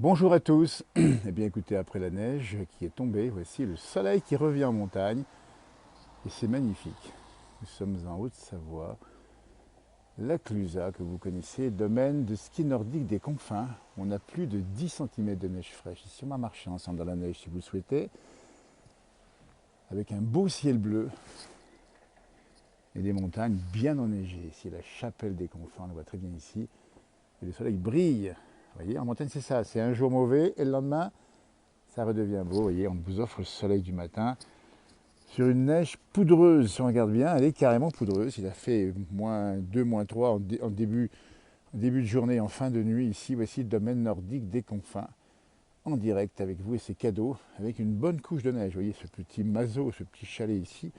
Bonjour à tous. Eh bien écoutez, après la neige qui est tombée, voici le soleil qui revient en montagne et c'est magnifique. Nous sommes en Haute-Savoie, la Clusaz que vous connaissez, domaine de ski nordique des Confins. On a plus de 10 cm de neige fraîche. Ici on va marcher ensemble dans la neige si vous le souhaitez, avec un beau ciel bleu et des montagnes bien enneigées. Ici la chapelle des Confins, on le voit très bien ici. Et le soleil brille. Vous voyez, en montagne c'est ça, c'est un jour mauvais et le lendemain ça redevient beau. Vous voyez, on vous offre le soleil du matin sur une neige poudreuse. Si on regarde bien, elle est carrément poudreuse. Il a fait -2, -3 en début de journée, en fin de nuit. Ici, voici le domaine nordique des Confins, en direct avec vous et ses cadeaux, avec une bonne couche de neige. Vous voyez ce petit mazo, ce petit chalet ici.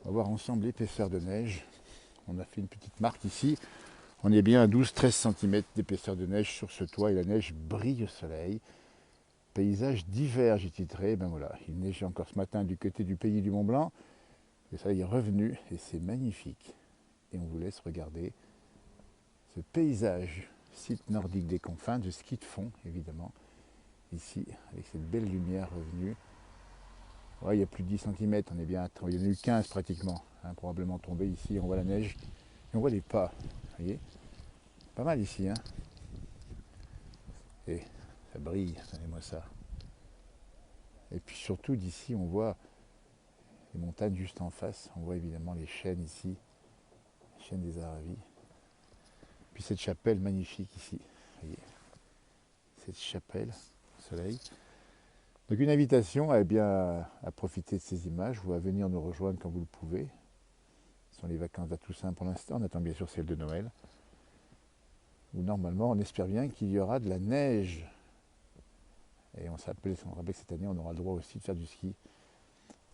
On va voir ensemble l'épaisseur de neige. On a fait une petite marque ici. On est bien à 12-13 cm d'épaisseur de neige sur ce toit et la neige brille au soleil. Paysage d'hiver, j'ai titré. Ben voilà, il neigeait encore ce matin du côté du pays du Mont Blanc. Le soleil est revenu et c'est magnifique. Et on vous laisse regarder ce paysage, site nordique des Confins, de ski de fond évidemment. Ici, avec cette belle lumière revenue. Ouais, il y a plus de 10 cm, on est bien à... Il y en a eu 15 pratiquement, hein, probablement tombé ici. On voit la neige et on voit les pas. Vous voyez, pas mal ici, hein. Et ça brille, regardez-moi ça. Et puis surtout d'ici, on voit les montagnes juste en face. On voit évidemment les chênes ici, les chênes des Aravis. Puis cette chapelle magnifique ici. Vous voyez, cette chapelle, soleil. Donc une invitation à profiter de ces images ou à venir nous rejoindre quand vous le pouvez. Ce sont les vacances à Toussaint pour l'instant. On attend bien sûr celle de Noël. Où normalement, on espère bien qu'il y aura de la neige. Et on rappelle que cette année, on aura le droit aussi de faire du ski.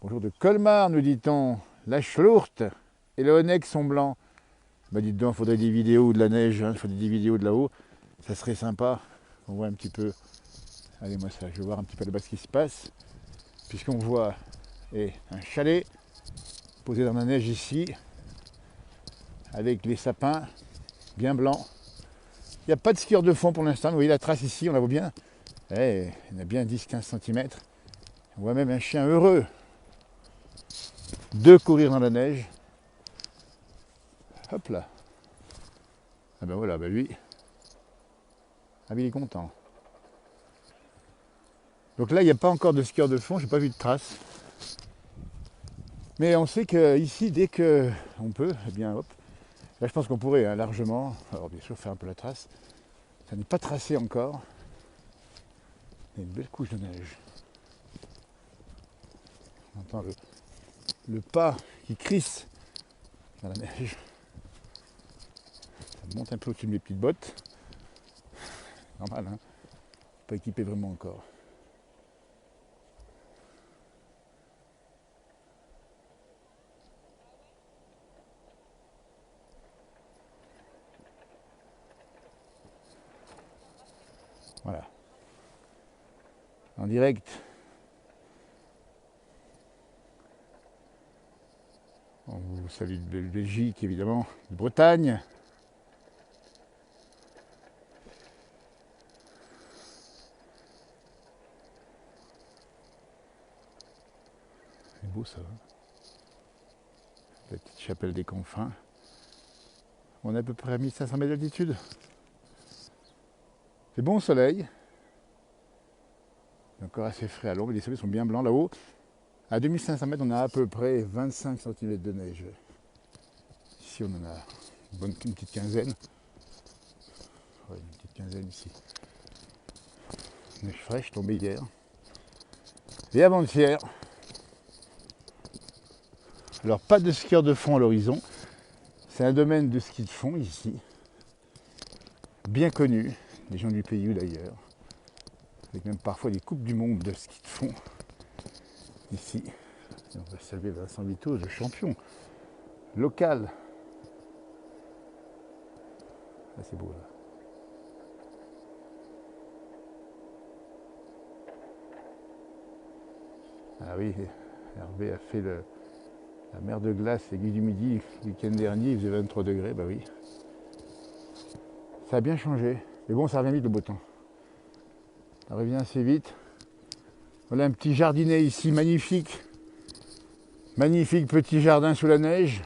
Bonjour de Colmar, nous dit-on. La Schlourte et le Honeck sont blancs. Bah dites donc, il faudrait des vidéos de la neige, il faudrait des vidéos de là-haut. Ça serait sympa. On voit un petit peu. Allez, moi ça, je vais voir un petit peu là-bas ce qui se passe. Puisqu'on voit un chalet posé dans la neige ici, avec les sapins bien blancs. Il n'y a pas de skieur de fond pour l'instant. Vous voyez la trace ici, on la voit bien. Il y en a bien 10-15 cm. On voit même un chien heureux de courir dans la neige. Hop là. Ah ben voilà, ben lui. Ah ben il est content. Donc là, il n'y a pas encore de skieur de fond, j'ai pas vu de traces. Mais on sait qu'ici, dès qu'on peut, eh bien hop. Là, je pense qu'on pourrait largement, alors bien sûr, faire un peu la trace. Ça n'est pas tracé encore. Il y a une belle couche de neige. On entend le pas qui crisse dans la neige. Ça monte un peu au-dessus de mes petites bottes. Normal, hein. Pas équipé vraiment encore. Voilà. En direct. On vous salue de Belgique, évidemment, de Bretagne. C'est beau ça. La petite chapelle des Confins. On est à peu près à 1500 mètres d'altitude. C'est bon soleil. Encore assez frais à l'ombre. Les sommets sont bien blancs là-haut. À 2500 mètres, on a à peu près 25 cm de neige. Ici, on en a une petite quinzaine. Ouais, une petite quinzaine ici. Neige fraîche tombée hier. Et avant-hier. Alors, pas de skieurs de fond à l'horizon. C'est un domaine de ski de fond ici. Bien connu, des gens du pays ou d'ailleurs. Avec même parfois des coupes du monde de ski de fond. Ici. Et on va saluer Vincent Vito, le champion local. Ah, c'est beau là. Ah oui, Hervé a fait la mer de glace et Guy du Midi le week-end dernier, il faisait 23 degrés, bah oui. Ça a bien changé. Mais bon, ça revient vite le beau temps. Ça revient assez vite. Voilà un petit jardinet ici, magnifique. Magnifique petit jardin sous la neige.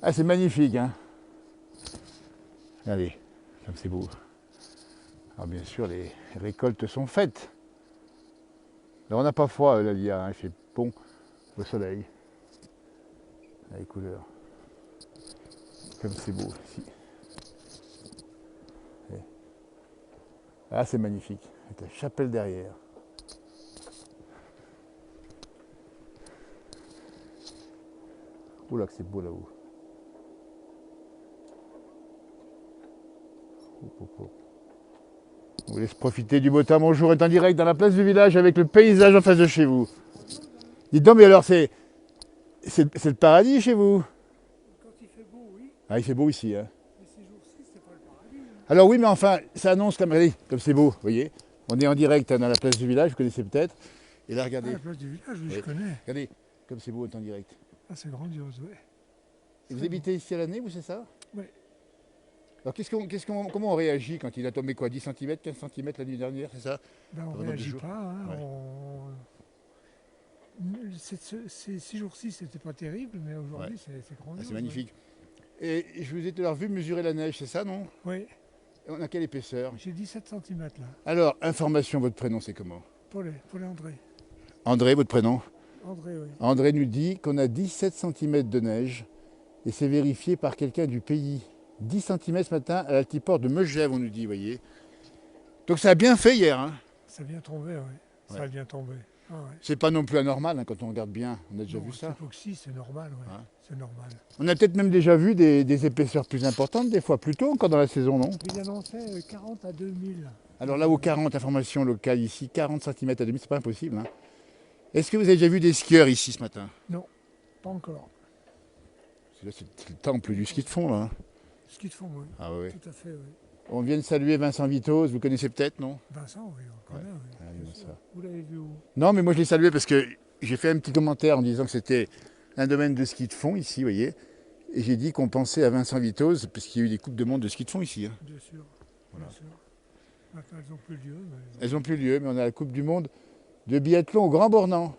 Ah, c'est magnifique, hein. Regardez, comme c'est beau. Alors bien sûr, les récoltes sont faites. Là, on n'a pas froid, là, il y a, il fait bon au soleil. Les couleurs. Comme c'est beau ici. Ah, c'est magnifique. Avec la chapelle derrière. Oula, que c'est beau là-haut. On vous laisse profiter du beau temps. Bonjour, est en direct dans la place du village avec le paysage en face de chez vous. Dites donc, mais alors c'est le paradis chez vous? Quand il fait beau, oui. Ah, il fait beau ici, hein. Mais ces jours-ci, c'est pas le paradis. Hein. Alors oui, mais enfin, ça annonce comme, regardez, comme c'est beau, vous voyez. On est en direct dans la place du village, vous connaissez peut-être. Et là, Ah, regardez, la place du village, oui, Oui. je connais. regardez, comme c'est beau, on est en direct. Ah, c'est grandiose, oui. Et vous habitez ici à l'année, vous, c'est ça? Oui. Alors comment on réagit quand il a tombé quoi, 10 cm, 15 cm la nuit dernière, c'est ça? Ben, on Pendant ne des réagit jours. pas. Hein, Ouais. Ces 6 jours-ci, c'était pas terrible, mais aujourd'hui, c'est Ah, grandiose. c'est magnifique. Et je vous ai tout à l'heure vu mesurer la neige, c'est ça, non? Oui, On a quelle épaisseur? j'ai 17 cm là. Alors, information, votre prénom, c'est comment? Paul et André. André, votre prénom? André, oui. André nous dit qu'on a 17 cm de neige et c'est vérifié par quelqu'un du pays. 10 cm ce matin à l'altiport de Megève, on nous dit, vous voyez. Donc ça a bien fait hier, hein. Ça vient tomber, oui. Ça Ouais. a bien tombé. Ah, ouais. C'est pas non plus anormal hein, quand on regarde bien, on a déjà Non, vu ça. l'époxy, c'est normal, ouais. Hein. C'est normal. On a peut-être même déjà vu des épaisseurs plus importantes, des fois plus tôt encore dans la saison, non? Il annonçait 40 à 2000. Alors là, aux 40, information locale ici, 40 cm à demi, c'est pas impossible. Hein. Est-ce que vous avez déjà vu des skieurs ici ce matin? Non, pas encore. C'est le temple du ski de fond, là. Hein. Ce qu'ils font, oui. Ah oui. Tout à fait, oui. On vient de saluer Vincent Vitoz, vous connaissez peut-être, non? Vincent, oui, on connaît, oui. Ah, Bien bien sûr. ça. Vous l'avez vu où? Non, mais moi je l'ai salué parce que j'ai fait un petit commentaire en disant que c'était un domaine de ski de fond ici, vous voyez. Et j'ai dit qu'on pensait à Vincent Vitoz, parce qu'il y a eu des coupes de monde de ski de fond ici. Hein. Bien sûr. Voilà. Bien sûr. Maintenant, elles n'ont plus lieu. Mais... Elles n'ont plus lieu, mais on a la Coupe du Monde de biathlon au Grand Bornand.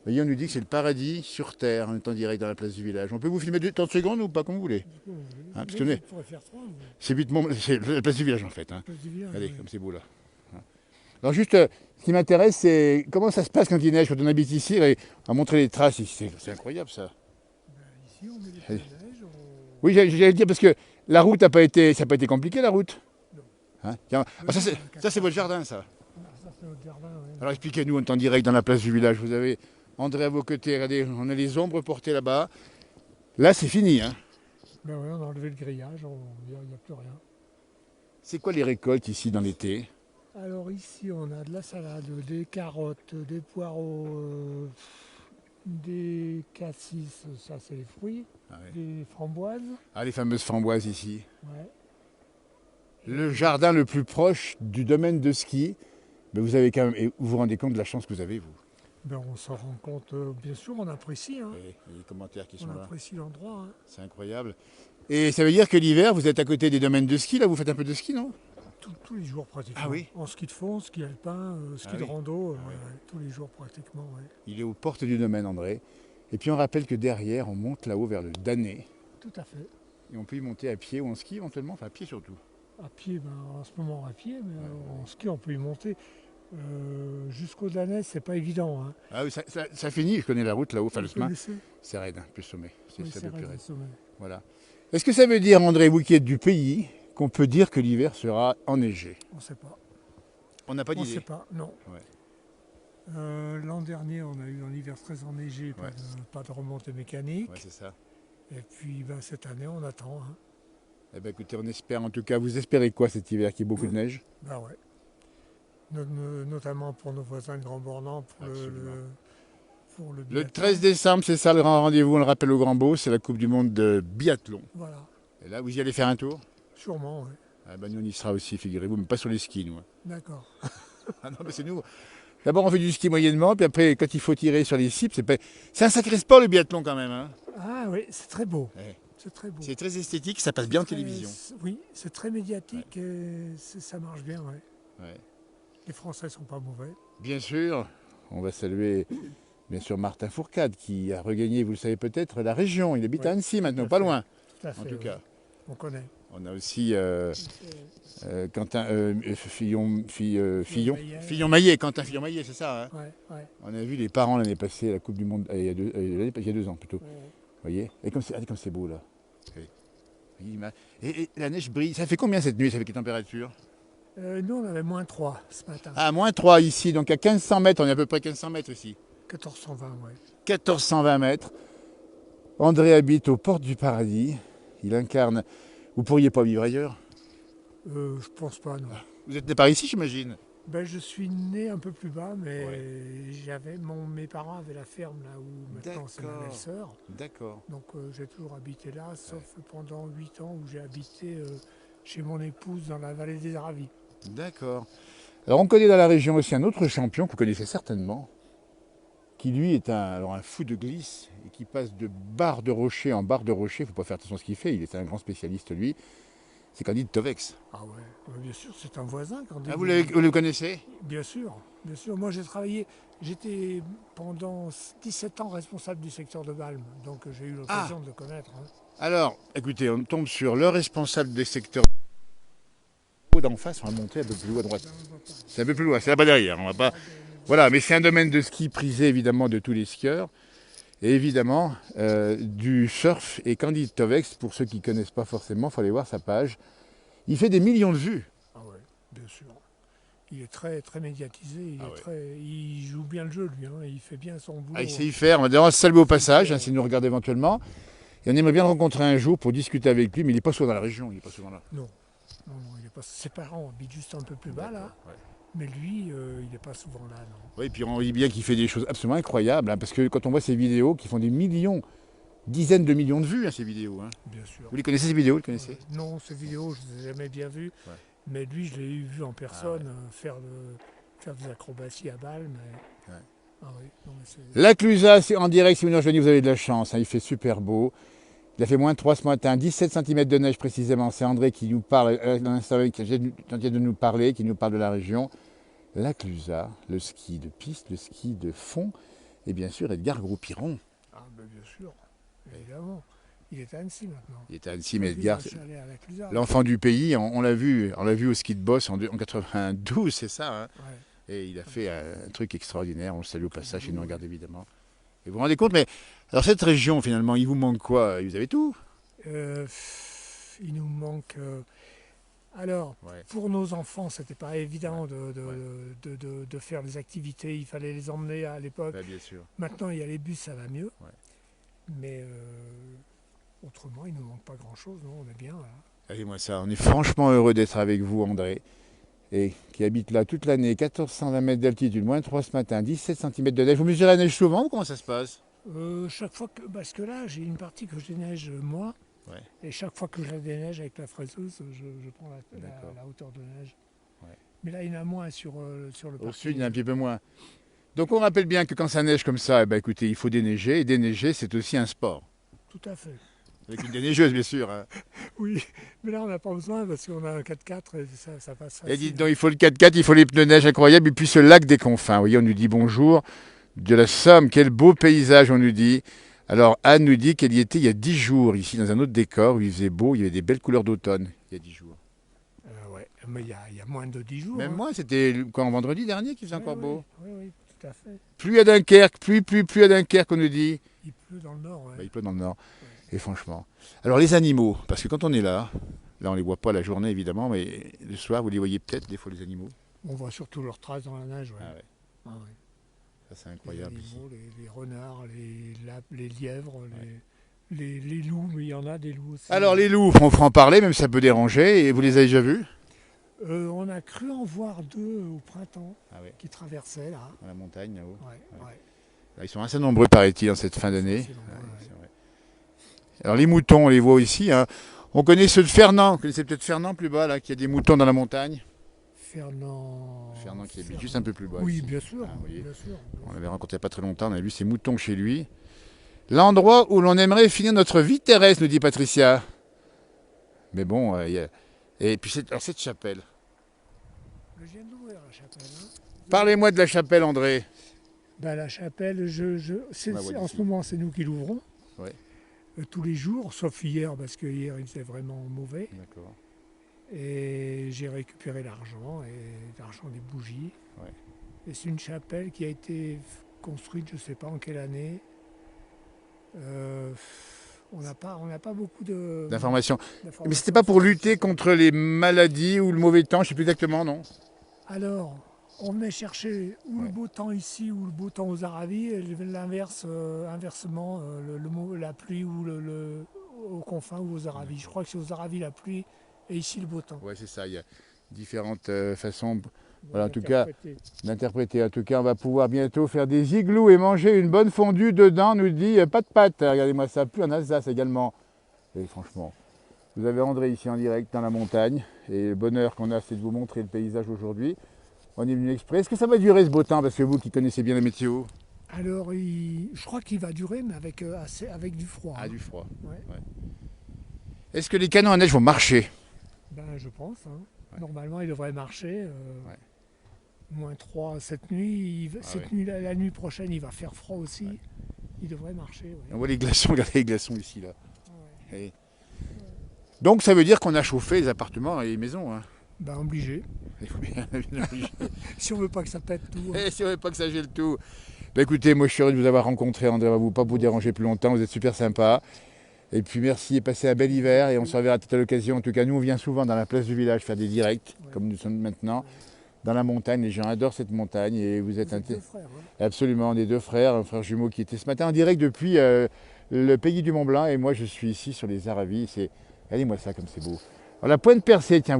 Vous voyez, on nous dit que c'est le paradis sur Terre, on est en direct dans la place du village. On peut vous filmer 30 secondes ou pas, comme vous voulez? Du coup, Hein, parce mais que vous pourrez faire 3. C'est la place du village en fait. Hein. Place du village, Regardez, oui. comme c'est beau là. Hein. Alors juste, ce qui m'intéresse, c'est comment ça se passe quand il neige, quand on habite ici, et on va montrer les traces ici. C'est incroyable ça. Ben, ici, on met des Allez. feux de neige. Oui, j'allais dire parce que la route n'a pas été, ça n'a pas été compliqué la route. Non. Hein. Tiens, ça c'est votre jardin ça. Ça, c'est notre jardin, oui. Alors expliquez-nous, on est en direct dans la place du village. Vous avez André à vos côtés, regardez, on a les ombres portées là-bas. Là c'est fini. Hein. Ben oui, on a enlevé le grillage, il n'y a plus rien. C'est quoi les récoltes ici dans l'été? Alors ici, on a de la salade, des carottes, des poireaux, des cassis, ça c'est les fruits, Ah, ouais. des framboises. Ah, les fameuses framboises ici. Ouais. Le jardin le plus proche du domaine de ski. Mais vous avez quand même, et vous vous rendez compte de la chance que vous avez, vous. Ben, on s'en rend compte, bien sûr, on apprécie. Hein. Oui, les commentaires qui sont On là. apprécie l'endroit. Hein. C'est incroyable. Et ça veut dire que l'hiver, vous êtes à côté des domaines de ski, là, vous faites un peu de ski, non? Tous les jours pratiquement. Ah oui. En ski de fond, ski alpin, ski Ah de oui. rando, ouais, tous les jours pratiquement. Ouais. Il est aux portes du domaine, André. Et puis on rappelle que derrière, on monte là-haut vers le Danet. Tout à fait. Et on peut y monter à pied ou en ski éventuellement, enfin à pied surtout. À pied, ben, en ce moment à pied, mais en ski on peut y monter. Jusqu'au Danès, c'est pas évident. Hein. Ah oui, ça finit, je connais la route là-haut, enfin le Vous chemin. connaissez? C'est raide, hein, plus sommet. C'est Oui, ça c'est le plus raide, raide. le sommet. Voilà. Est-ce que ça veut dire, André, vous qui êtes du pays, qu'on peut dire que l'hiver sera enneigé? On ne sait pas. On n'a pas On ne d'idée. sait pas, non. Ouais. L'an dernier, on a eu un hiver très enneigé, pas de remontée mécanique. Ouais, c'est ça. Et puis ben, cette année, on attend. Hein. Eh ben écoutez, on espère en tout cas. Vous espérez quoi cet hiver, qu'il y ait beaucoup de neige? Ben ouais. Notamment pour nos voisins de Grand Bornand, pour le Le biathlon. 13 décembre, c'est ça le grand rendez-vous, on le rappelle au Grand Beau, c'est la Coupe du Monde de biathlon. Voilà, Et là, vous y allez faire un tour? sûrement, oui. Ah ben nous on y sera aussi, figurez-vous, mais pas sur les skis, nous. D'accord. Ah non, mais c'est nous. D'abord on fait du ski moyennement, puis après quand il faut tirer sur les cibles, c'est un sacré sport le biathlon quand même. Hein. Ah oui, c'est très beau. Ouais. c'est très beau. C'est très esthétique, ça passe bien en Très- télévision. Oui, c'est très médiatique et ça marche bien. Ouais. Ouais. Les Français sont pas mauvais. Bien sûr, on va saluer bien sûr Martin Fourcade qui a regagné, vous le savez peut-être, la région. Il habite Oui, à Annecy tout maintenant, à pas fait. loin Tout à en fait, tout oui. cas. On connaît. On a aussi Quentin Maillet. Fillon-Maillet, Quentin Fillon-Maillet, c'est ça. Hein, Ouais. on a vu les parents l'année passée à la Coupe du Monde, il y a 2 ans plutôt. Ouais. Vous voyez. Et regardez comme c'est beau là. Oui. Et la neige brille. Ça fait combien cette nuit? Ça fait quelle température? Nous, on avait -3 ce matin. Ah, -3 ici, donc à 1500 mètres, on est à peu près 1500 mètres ici. 1420, ouais. 1420 mètres. André habite aux portes du paradis. Il incarne. Vous pourriez pas vivre ailleurs? Je pense pas, non. Vous êtes né par ici, j'imagine? Ben, je suis né un peu plus bas, mais Ouais. mes parents avaient la ferme là où maintenant c'est ma D'accord. belle-sœur. D'accord. Donc j'ai toujours habité là, sauf pendant 8 ans où j'ai habité chez mon épouse dans la vallée des Aravis. D'accord. Alors on connaît dans la région aussi un autre champion que vous connaissez certainement, qui lui est un fou de glisse et qui passe de barre de rocher en barre de rocher. Il ne faut pas faire attention à ce qu'il fait, il est un grand spécialiste lui. C'est Candide Tovex. Ah ouais, bien sûr, c'est un voisin quand Ah, vous le connaissez? Bien sûr, bien sûr. Moi j'ai travaillé, j'étais pendant 17 ans responsable du secteur de Balme, donc j'ai eu l'occasion de le connaître. Hein. Alors, écoutez, on tombe sur le responsable des secteurs d'en face, on va monter un peu plus haut à droite. C'est un peu plus loin, c'est là-bas derrière. On va pas. Voilà, mais c'est un domaine de ski prisé évidemment de tous les skieurs. Et évidemment, du surf et Candide Tovex, pour ceux qui ne connaissent pas forcément, il faut aller voir sa page. Il fait des millions de vues. Ah ouais, bien sûr. Il est très, très médiatisé, Ah ouais. il joue bien le jeu lui, hein, il fait bien son boulot. Ah, il sait y faire, on va d'ailleurs le saluer au passage, hein, s'il nous regarde éventuellement. Et on aimerait bien le rencontrer un jour pour discuter avec lui, mais il n'est pas souvent dans la région, il n'est pas souvent là. Non, il est pas. Ses parents habitent juste un peu plus bas là, Ouais. mais lui, il n'est pas souvent là, non. Oui, puis on dit bien qu'il fait des choses absolument incroyables, hein, parce que quand on voit ces vidéos qui font des millions, dizaines de millions de vues, hein, ces vidéos. Hein. Bien sûr. Vous les connaissez ces vidéos, vous les connaissez? Non, ces vidéos, je ne les ai jamais bien vues, Ouais. mais lui, je l'ai vu en personne ouais. faire des acrobaties à Balme. Ouais. Ah oui, non, mais c'est. La Clusa, c'est en direct, si vous nous rejoignez, vous avez de la chance, hein, il fait super beau. Il a fait -3 ce matin, 17 cm de neige précisément. C'est André qui nous parle, qui vient de nous parler, qui nous parle de la région. La Clusa, le ski de piste, le ski de fond, et bien sûr Edgar Gros-Piron. Ah ben bien sûr, évidemment. Il est à Annecy maintenant. Il était à Annecy, mais Edgar, Je suis allé à la Clusaz. l'enfant du pays, on l'a vu au ski de boss en 92, c'est ça. Hein. Ouais. Et il a fait un truc extraordinaire, on le salue au passage, il nous regarde évidemment. Et vous vous rendez compte, mais alors cette région finalement, il vous manque quoi? Vous avez tout? Il nous manque. Alors, Ouais. pour nos enfants, c'était pas évident de faire les activités. Il fallait les emmener à l'époque. Ouais, bien sûr. Maintenant, il y a les bus, ça va mieux. Ouais. Mais autrement, il ne nous manque pas grand-chose. Non, on est bien là. Allez-moi ça, on est franchement heureux d'être avec vous, André, et qui habite là toute l'année, 1420 mètres d'altitude, -3 ce matin, 17 cm de neige. Vous mesurez la neige souvent ou comment ça se passe? Chaque fois que. Parce que là, j'ai une partie que je déneige moi. Ouais. Et chaque fois que je la déneige avec la fraiseuse, je prends D'accord. la hauteur de neige. Ouais. Mais là, il y en a moins sur le Au parking. sud, il y en a un petit peu moins. Donc on rappelle bien que quand ça neige comme ça, eh ben, écoutez, il faut déneiger, et déneiger, c'est aussi un sport. Tout à fait. Avec une déneigeuse, bien sûr. Hein. Oui, mais là, on n'a pas besoin parce qu'on a un 4x4 et ça passe facile. Et dites donc, il faut le 4x4, il faut les pneus de neige incroyables, et puis ce lac des Confins. Vous voyez, on nous dit bonjour. De la Somme, quel beau paysage, on nous dit. Alors Anne nous dit qu'elle y était il y a 10 jours, ici dans un autre décor où il faisait beau, il y avait des belles couleurs d'automne, il y a 10 jours. Ouais, mais il y a moins de 10 jours. Même hein. moi, c'était quand vendredi dernier qu'il faisait Oui, encore beau. Oui, tout à fait. Pluie à Dunkerque, pluie à Dunkerque, on nous dit. Il pleut dans le nord. Ouais. Bah, il pleut dans le nord. Et franchement. Alors les animaux, parce que quand on est là on les voit pas la journée évidemment, mais le soir vous les voyez peut-être des fois les animaux. On voit surtout leurs traces dans la neige. Ouais. Ah ouais, Ah ouais. ça c'est Les incroyable ici. animaux, les renards, les lièvres, les loups, mais il y en a des loups aussi. Alors les loups, on fera en parler, même si ça peut déranger, et vous les avez déjà vus? On a cru en voir 2 au printemps Ah ouais, qui traversaient là. dans la montagne là-haut. Ouais. Là, ils sont assez nombreux paraît-il en cette fin d'année. C'est nombreux, ouais. C'est vrai. Alors les moutons, on les voit ici. Hein. On connaît ceux de Fernand, vous connaissez peut-être Fernand plus bas là, qui a des moutons dans la montagne. Fernand qui habite juste un peu plus bas. Oui, ici. bien sûr, Ah, vous voyez. bien sûr. On l'avait rencontré il n'y a pas très longtemps, on a vu ses moutons chez lui. L'endroit où l'on aimerait finir notre vie terrestre, nous dit Patricia. Mais bon, et puis alors cette chapelle. Je viens d'ouvrir la chapelle. Hein. Parlez-moi de la chapelle, André. Ben, la chapelle, en ce moment, c'est nous qui l'ouvrons. Ouais. Tous les jours, sauf hier, parce que hier, il faisait vraiment mauvais. D'accord. Et j'ai récupéré l'argent, et l'argent des bougies. Ouais. Et c'est une chapelle qui a été construite, je ne sais pas en quelle année. On n'a pas beaucoup D'informations. Mais c'était pas pour lutter contre les maladies ou le mauvais temps, je ne sais plus exactement, non? Alors, on venait chercher ou le beau temps ici ou le beau temps aux Aravis, et inversement, la pluie ou aux confins ou aux Aravis. Je crois que c'est aux Aravis la pluie et ici le beau temps. Oui, c'est ça, il y a différentes façons voilà, en tout cas, d'interpréter. En tout cas, on va pouvoir bientôt faire des igloos et manger une bonne fondue dedans, nous dit pas de pâte. Regardez-moi ça, plus en Alsace également. Et franchement, vous avez André ici en direct dans la montagne. Et le bonheur qu'on a, c'est de vous montrer le paysage aujourd'hui. On est venu exprès. Est-ce que ça va durer ce beau temps? Parce que vous qui connaissez bien la météo. Alors, je crois qu'il va durer, mais avec du froid. Ah, du froid. Ouais. Ouais. Est-ce que les canons à neige vont marcher? Ben, je pense. Hein. Ouais. Normalement, il devrait marcher. Ouais. Moins 3 cette nuit. Nuit, la nuit prochaine, il va faire froid aussi. Ouais. Il devrait marcher. Ouais. On voit les glaçons, regardez les glaçons ici. Là. Ouais. Donc ça veut dire qu'on a chauffé les appartements et les maisons. Hein. Ben, obligé. Il faut bien obligé. Si on veut pas que ça pète tout. Hein. Et si on veut pas que ça gèle tout. Ben écoutez, moi je suis heureux de vous avoir rencontré, André. On ne va pas vous déranger plus longtemps. Vous êtes super sympa. Et puis merci et passez un bel hiver. Et on se reverra à l'occasion. En tout cas, nous on vient souvent dans la place du village faire des directs, comme nous sommes maintenant. Dans la montagne, les gens adorent cette montagne et vous êtes deux frères, hein. Absolument, on est deux frères, un frère jumeau qui était ce matin en direct depuis le pays du Mont Blanc et moi je suis ici sur les Aravis. Regardez-moi ça comme c'est beau. Alors, la pointe percée, tiens,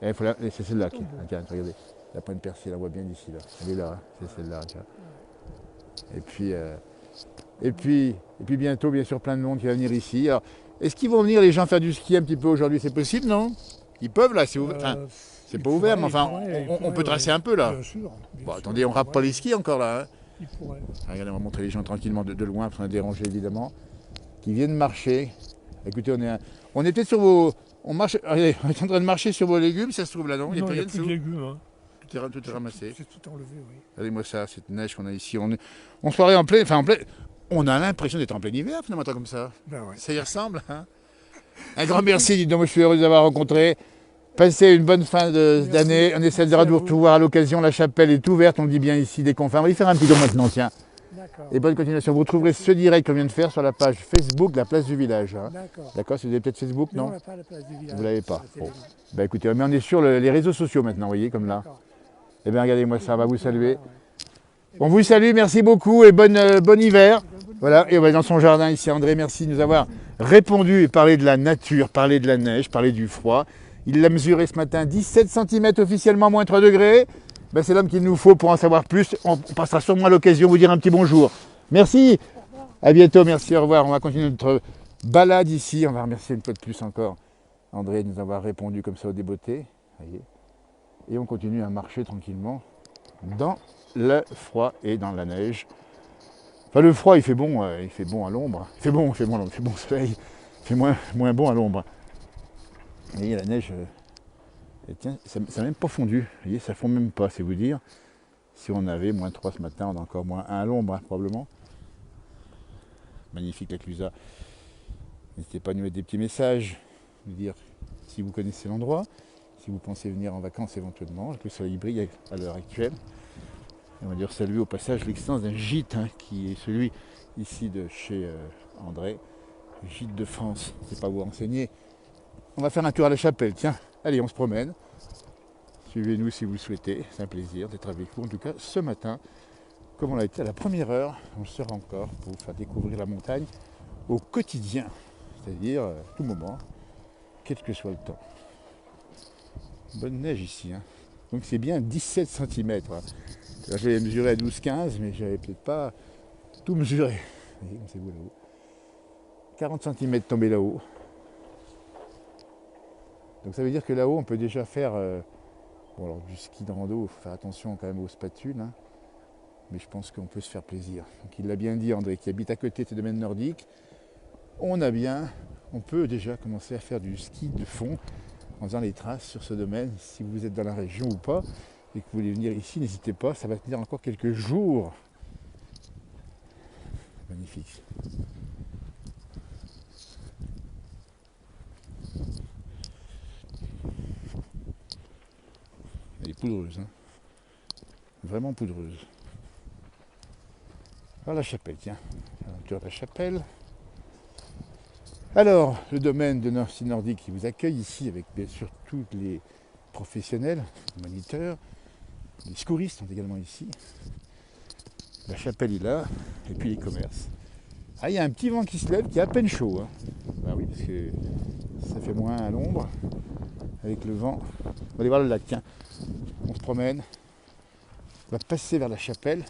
c'est celle-là. Tiens, regardez, la pointe percée, la voit bien d'ici là. Elle est là, hein. C'est celle-là. Tiens. Et puis bientôt, bien sûr, plein de monde qui va venir ici. Alors, est-ce qu'ils vont venir les gens faire du ski un petit peu aujourd'hui? C'est possible, non? Ils peuvent là, c'est ouvert. Enfin, c'est pas ouvert, mais enfin, on peut tracer un peu là. Bien sûr. Bon, attendez, on râpe pas les skis encore là. Hein. Il pourrait. Regardez, on va montrer les gens tranquillement de loin, parce qu'on a dérangé évidemment, qui viennent marcher. Écoutez, on est peut-être sur vos. On est en train de marcher sur vos légumes, ça se trouve là, non? Il n'y a plus de légumes. Hein. Tout est ramassé. C'est tout enlevé, oui. Regardez-moi ça, cette neige qu'on a ici. On se croirait en plein. On a l'impression d'être en plein hiver, finalement, comme ça. Ben ouais. Ça y ressemble. Hein. Un grand merci, dis donc, moi je suis heureux de vous avoir rencontré. Passez une bonne fin d'année. On essaie de vous voir à l'occasion. La chapelle est ouverte, on le dit bien ici, des confins. On va y faire un petit tour maintenant, tiens. Et bonne continuation. Vous retrouverez ce direct qu'on vient de faire sur la page Facebook de la place du village. Hein. D'accord. Si vous avez peut-être Facebook, non? On n'a pas la place du village. Vous l'avez pas. Bon. Bah écoutez, mais on est sur les réseaux sociaux maintenant, vous voyez, comme là. Eh bien, regardez-moi ça, on va vous saluer. On vous salue, merci beaucoup et bon hiver. Voilà, et on va dans son jardin ici. André, merci de nous avoir répondu et parlé de la nature, parlé de la neige, parlé du froid. Il l'a mesuré ce matin, 17 cm officiellement, moins 3 degrés. Ben, c'est l'homme qu'il nous faut pour en savoir plus. On passera sûrement à l'occasion de vous dire un petit bonjour. Merci, à bientôt, merci, au revoir. On va continuer notre balade ici. On va remercier une fois de plus encore André de nous avoir répondu comme ça au débeauté. Et on continue à marcher tranquillement dans le froid et dans la neige. Enfin, le froid, il fait bon à l'ombre. Il fait bon à l'ombre, il fait bon au soleil. Il fait moins bon à l'ombre. Vous voyez, la neige, tiens, ça n'a même pas fondu. Vous voyez, ça ne fond même pas, c'est vous dire. Si on avait moins 3 ce matin, on a encore moins 1 à l'ombre, hein, probablement. Magnifique la Clusaz. N'hésitez pas à nous mettre des petits messages, nous dire si vous connaissez l'endroit, si vous pensez venir en vacances éventuellement, que le soleil brille à l'heure actuelle. Et on va dire saluer au passage l'existence d'un gîte, hein, qui est celui ici de chez André, gîte de France, je ne sais pas où enseigner. On va faire un tour à la chapelle, tiens, allez, on se promène. Suivez-nous si vous le souhaitez, c'est un plaisir d'être avec vous, en tout cas ce matin, comme on l'a été à la première heure, on le sera encore pour vous faire découvrir la montagne au quotidien, c'est-à-dire à tout moment, quel que soit le temps. Bonne neige ici, hein. Donc c'est bien 17 cm. Hein. Là, je vais mesurer à 12-15, mais j'avais peut-être pas tout mesuré. Vous voyez, c'est beau là-haut. 40 cm tombés là-haut. Donc ça veut dire que là-haut, on peut déjà faire bon, alors, du ski de rando, il faut faire attention quand même aux spatules. Hein. mais je pense qu'on peut se faire plaisir. Donc il l'a bien dit André, qui habite à côté de ces domaines nordiques. On peut déjà commencer à faire du ski de fond en faisant les traces sur ce domaine. Si vous êtes dans la région ou pas et que vous voulez venir ici, n'hésitez pas, ça va tenir encore quelques jours. Magnifique. Elle est poudreuse, hein. Vraiment poudreuse. Voilà la chapelle, tiens. L'aventure de la chapelle. Alors, le domaine de Ski Nordique qui vous accueille ici avec bien sûr tous les professionnels, les moniteurs, les secouristes sont également ici. La chapelle est là, et puis les commerces. Ah, il y a un petit vent qui se lève qui est à peine chaud. Hein. Bah oui, parce que ça fait moins à l'ombre avec le vent. On va aller voir le lac, tiens. On se promène. On va passer vers la chapelle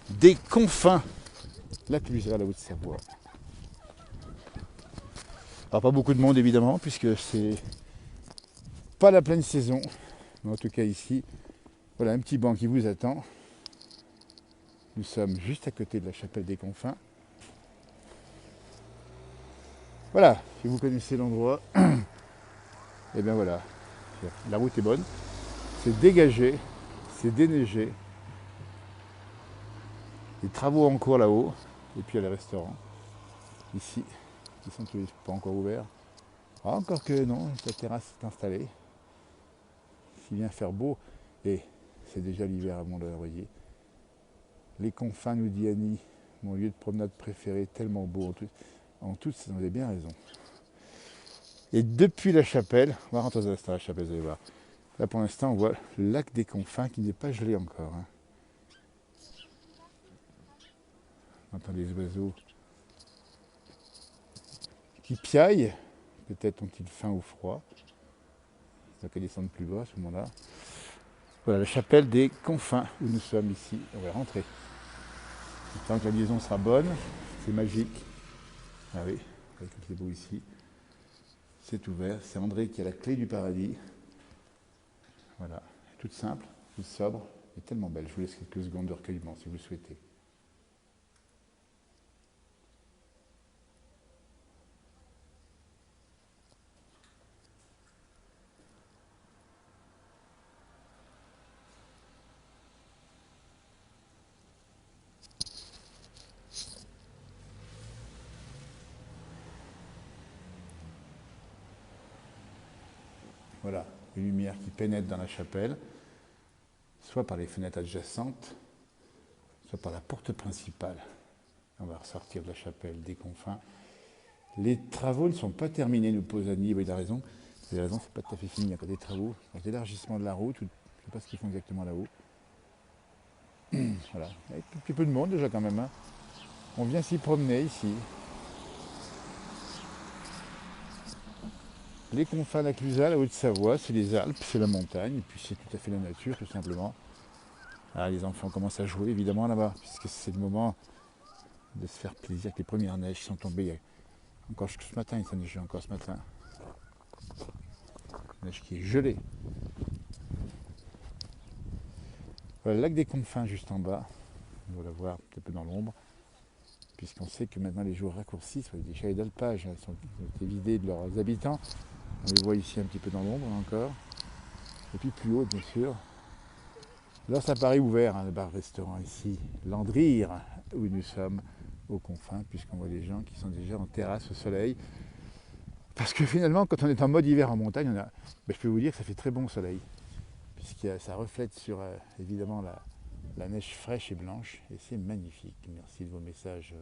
des confins. La Clusaz, la Haute-Savoie. Alors pas beaucoup de monde évidemment, puisque c'est pas la pleine saison. Mais en tout cas ici, voilà un petit banc qui vous attend. Nous sommes juste à côté de la chapelle des confins. Voilà, si vous connaissez l'endroit, et bien voilà, la route est bonne, c'est dégagé, c'est déneigé. Les travaux en cours là-haut, et puis il y a les restaurants, ici, qui sont tous pas encore ouverts. Ah, encore que non, la terrasse est installée. S'il vient faire beau, et c'est déjà l'hiver avant l'heure, vous voyez. Les confins, nous dit Annie, mon lieu de promenade préféré, tellement beau. En tout, vous avez bien raison. Et depuis la chapelle, on va rentrer dans la chapelle, vous allez voir. Là pour l'instant, on voit le lac des confins qui n'est pas gelé encore. Hein. On entend les oiseaux qui piaillent. Peut-être ont-ils faim ou froid. Ils doivent descendre plus bas à ce moment-là. Voilà la chapelle des confins où nous sommes ici. On va rentrer. J'espère que la liaison sera bonne. C'est magique. Ah oui, comme c'est beau ici. C'est ouvert. C'est André qui a la clé du paradis. Voilà, toute simple, toute sobre et tellement belle. Je vous laisse quelques secondes de recueillement si vous le souhaitez. Voilà, une lumière qui pénètre dans la chapelle, soit par les fenêtres adjacentes, soit par la porte principale. On va ressortir de la chapelle des confins. Les travaux ne sont pas terminés, nous pose Annie. Oui, il a raison. Vous avez raison, c'est pas tout à fait fini. Il y a pas des travaux, d'élargissement de la route. Je ne sais pas ce qu'ils font exactement là-haut. Voilà, avec un petit peu de monde déjà quand même. Hein. On vient s'y promener ici. Les confins de la Clusaz, la Haute-Savoie, c'est les Alpes, c'est la montagne, et puis c'est tout à fait la nature, tout simplement. Ah, les enfants commencent à jouer évidemment là-bas, puisque c'est le moment de se faire plaisir avec les premières neiges qui sont tombées. Encore ce matin, il s'est neigé encore ce matin. Neige qui est gelée. Voilà le lac des confins juste en bas. On va la voir un petit peu dans l'ombre, puisqu'on sait que maintenant les jours raccourcissent. Les chalets d'alpage ont été vidés de leurs habitants. On les voit ici un petit peu dans l'ombre encore. Et puis plus haut, bien sûr. Là, ça paraît ouvert, hein, le bar-restaurant ici, Landrire, où nous sommes aux confins, puisqu'on voit des gens qui sont déjà en terrasse au soleil. Parce que finalement, quand on est en mode hiver en montagne, je peux vous dire que ça fait très bon soleil, puisque ça reflète sur évidemment la neige fraîche et blanche, et c'est magnifique. Merci de vos messages.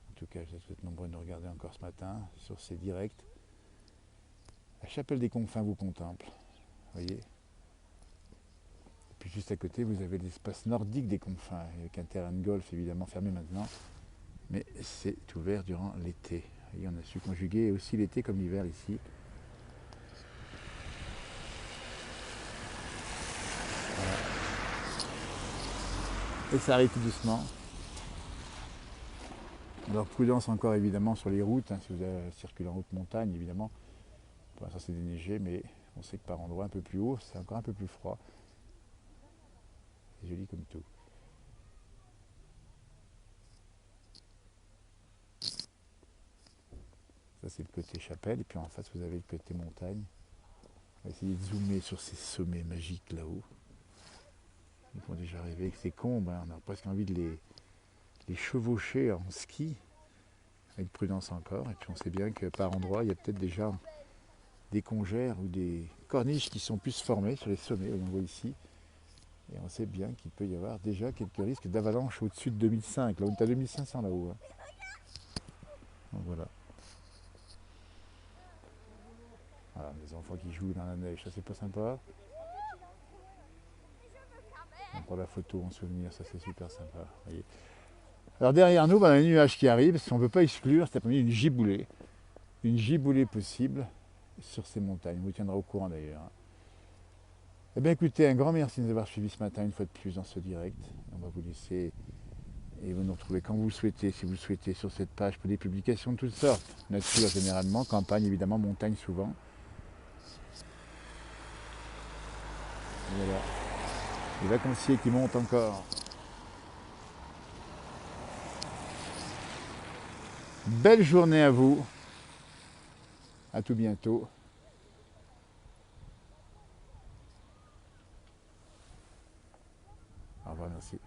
En tout cas, vous êtes nombreux à nous regarder encore ce matin sur ces directs. La chapelle des confins vous contemple, voyez. Et puis juste à côté, vous avez l'espace nordique des confins, avec un terrain de golf évidemment fermé maintenant, mais c'est ouvert durant l'été. Et on a su conjuguer aussi l'été comme l'hiver ici. Voilà. Et ça arrive tout doucement. Alors prudence encore évidemment sur les routes, hein, si vous circulez en haute montagne évidemment. Pour l'instant c'est déneigé, mais on sait que par endroits un peu plus haut, c'est encore un peu plus froid. C'est joli comme tout. Ça c'est le côté chapelle, et puis en face vous avez le côté montagne. On va essayer de zoomer sur ces sommets magiques là-haut. Ils vont déjà rêver avec ces combes, hein. On a presque envie de les chevaucher en ski, avec prudence encore. Et puis on sait bien que par endroits, il y a peut-être déjà des congères ou des corniches qui sont plus formées sur les sommets, on voit ici. Et on sait bien qu'il peut y avoir déjà quelques risques d'avalanche au-dessus de 2005. Là, on est à 2500 là-haut, hein. Donc voilà. Voilà, les enfants qui jouent dans la neige, ça c'est pas sympa. On prend la photo en souvenir, ça c'est super sympa. Voyez. Alors derrière nous, on a les nuages qui arrivent, parce qu'on ne peut pas exclure cet après-midi une giboulée possible sur ces montagnes. On vous tiendra au courant d'ailleurs. Eh bien écoutez, un grand merci de nous avoir suivis ce matin une fois de plus dans ce direct. On va vous laisser et vous nous retrouvez quand vous le souhaitez, si vous le souhaitez, sur cette page pour des publications de toutes sortes. Nature généralement, campagne évidemment, montagne souvent. Et voilà. Les vacanciers qui montent encore. Belle journée à vous. À tout bientôt. Au revoir, merci.